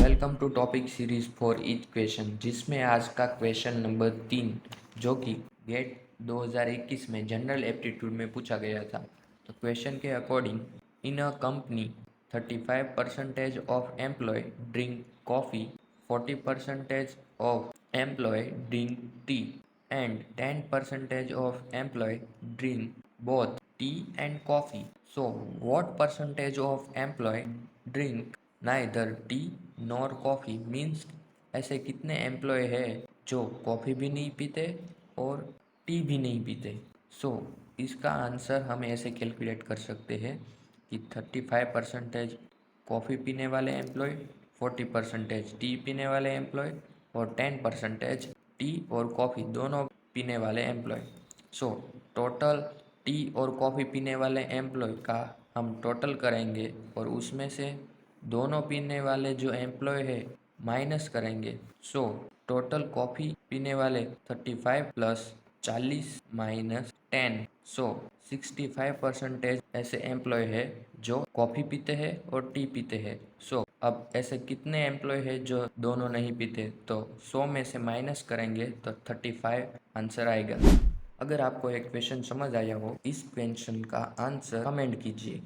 Welcome to topic series for each question, जिसमें आज का क्वेश्चन नंबर 3 जो कि गेट 2021 में जनरल एप्टीट्यूड में पूछा गया था। तो क्वेश्चन के according, in a company 35% of employ drink coffee, 40% of employ drink tea and 10% of employ drink both tea and coffee. So, what percentage of employee drink neither tea nor coffee? Means ऐसे कितने employ है जो coffee भी नहीं पीते और T भी नहीं पीते। इसका आंसर हम ऐसे कैलकुलेट कर सकते हैं कि 35% कॉफ़ी पीने वाले एम्प्लॉय, 40% टी पीने वाले एम्प्लॉय और 10% टी और कॉफ़ी दोनों पीने वाले एम्प्लॉय। टोटल टी और कॉफ़ी पीने वाले एम्प्लॉय का हम टोटल करेंगे और उसमें से दोनों पीने वाले जो एम्प्लॉय है माइनस करेंगे। टोटल कॉफ़ी पीने वाले 35 प्लस 40 माइनस 10, 65% ऐसे एम्प्लॉय है जो कॉफ़ी पीते हैं और टी पीते हैं। अब ऐसे कितने एम्प्लॉय है जो दोनों नहीं पीते, तो 100 में से माइनस करेंगे तो 35 आंसर आएगा। अगर आपको एक क्वेश्चन समझ आया हो, इस क्वेश्चन का आंसर कमेंट कीजिए।